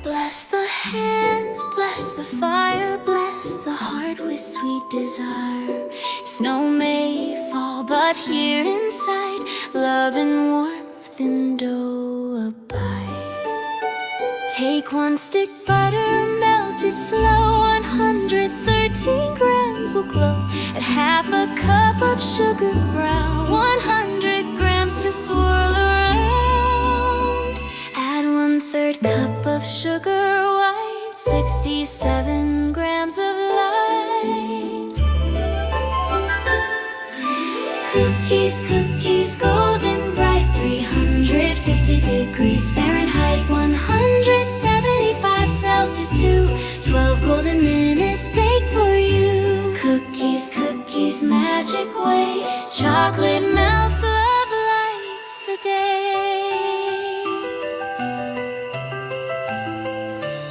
Bless the hands, bless the fire, bless the heart with sweet desire. Snow may fall, but here inside, love and warmth and dough abide. Take 1 stick butter, melt it slow, 113 grams will glow. Add half a cup of sugar brown, 100 grams to swirl around. Add 1/3 cup of sugar white, 67 grams of light. Cookies, cookies, golden bright, 350 degrees Fahrenheit, 175 Celsius to 12 golden minutes bake for you. Cookies, cookies, magic way, chocolate melts, love lights the day.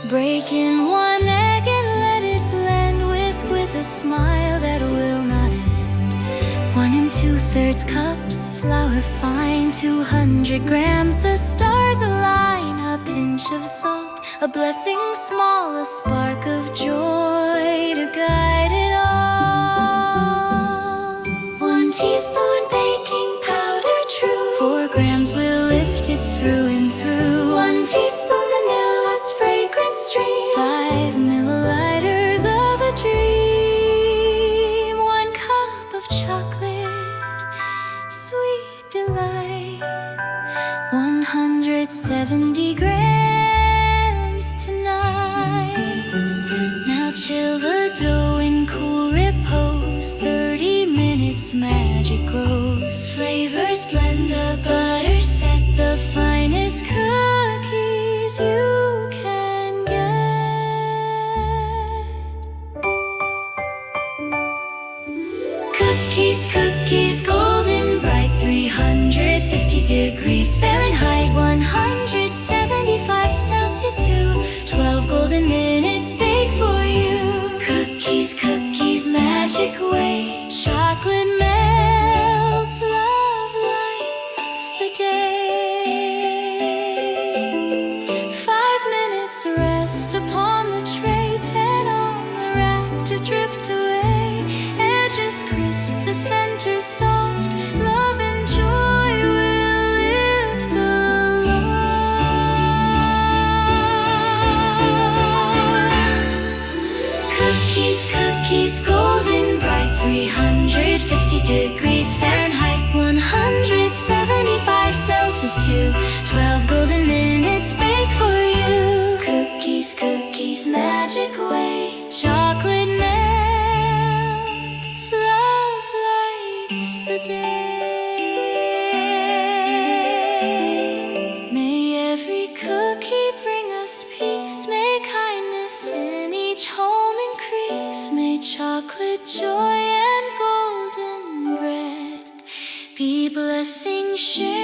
Break in 1 egg and let it blend, whisk with a smile that will not end. 1 2/3 cups flour fine, 200 grams, the stars align. A pinch of salt, a blessing small, a spark of joy to guide it all. 1 teaspoon baking powder true, 4 grams will lift it through and through. 1 teaspoon vanilla's fragrant stream, 5 milliliters of a dream. 1 cup of chocolate, sweet delight, 170 grams tonight. Now chill the dough in cool repose, 30 minutes magic grows. Flavors blend, the butter set, the finest cookies you can get. Cookies, cookies, golden bright, 350 degrees Fahrenheit, 175 Celsius to 12 golden minutes bake for you. Cookies, cookies, magic way, chocolate melts, love lights the day. 5 minutes rest upon the tray, 10 on the rack to drift away. Edges crisp, the center soft, love and joy will lift aloft. Cookies, cookies, golden bright, 350 degrees Fahrenheit, 175 Celsius to 12 golden minutes bake for you. Cookies, cookies, magic way, chocolate melts, love lights the day. May every cookie bring us peace, may kindness in each home increase. May chocolate joy and golden bread be blessings shared.